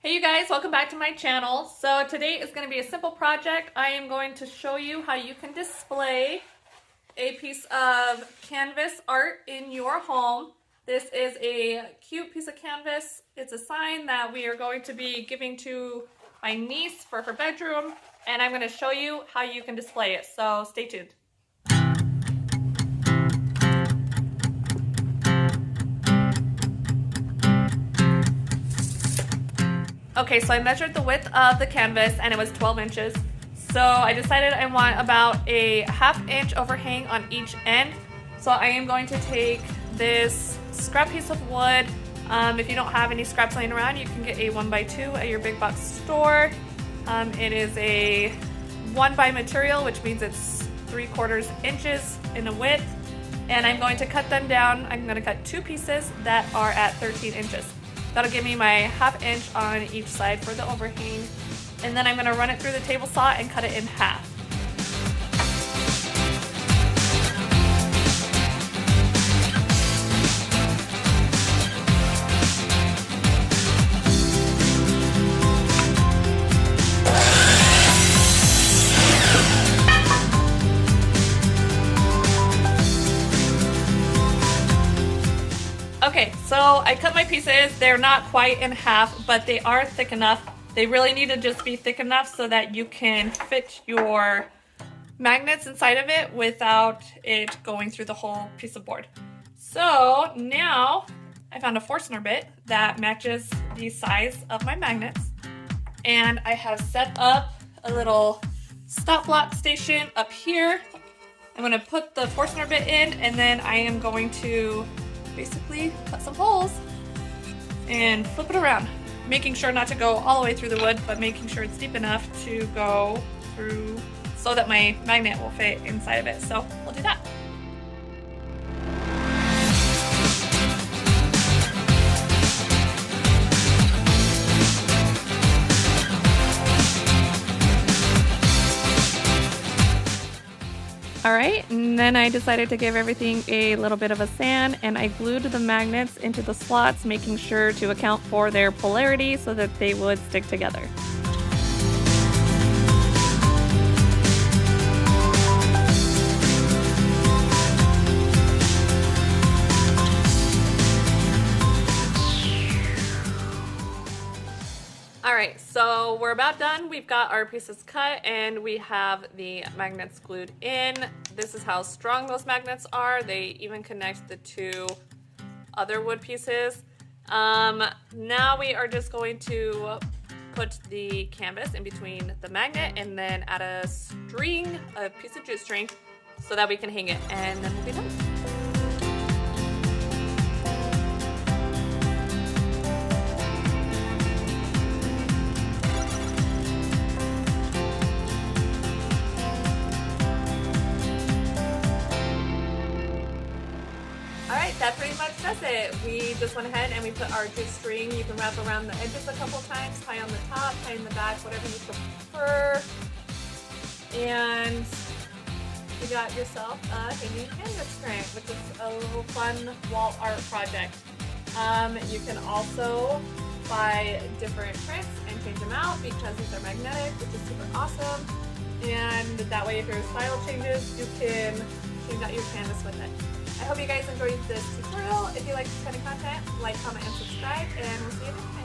Hey you guys, welcome back to my channel. So today is going to be a simple project. I am going to show you how you can display a piece of canvas art in your home. This is a cute piece of canvas. It's a sign that we are going to be giving to my niece for her bedroom, and I'm going to show you how you can display it. So stay tuned. Okay, so I measured the width of the canvas and it was 12 inches. So I decided I want about a ½ inch overhang on each end. So I am going to take this scrap piece of wood. If you don't have any scraps laying around, you can get a 1x2 at your big box store. It is a 1x material, which means it's 3/4 inches in the width. And I'm going to cut them down. I'm going to cut two pieces that are at 13 inches. That'll give me my ½ inch on each side for the overhang. And then I'm gonna run it through the table saw and cut it in half. Okay, so I cut my pieces. They're not quite in half, but they are thick enough. They really need to just be thick enough so that you can fit your magnets inside of it without it going through the whole piece of board. So now I found a Forstner bit that matches the size of my magnets, and I have set up a little stop block station up here. I'm going to put the Forstner bit in, and then I am going to basically cut some holes and flip it around, making sure not to go all the way through the wood, but making sure it's deep enough to go through so that my magnet will fit inside of it. So we'll do that. Alright, and then I decided to give everything a little bit of a sand, and I glued the magnets into the slots, making sure to account for their polarity so that they would stick together. Alright, so we're about done. We've got our pieces cut and we have the magnets glued in. This is how strong those magnets are. They even connect the two other wood pieces. Now we are just going to put the canvas in between the magnet and then add a string, a piece of jute string, so that we can hang it, and then we'll be done. Alright, that pretty much does it. We just went ahead and we put our jute string. You can wrap around the edges a couple times, tie on the top, tie in the back, whatever you prefer. And you got yourself a hanging canvas print, which is a little fun wall art project. You can also buy different prints and change them out because these are magnetic, which is super awesome. And that way, if your style changes, you can change out your canvas with it. I hope you guys enjoyed this tutorial. If you like this kind of content, like, comment, and subscribe, and we'll see you next time.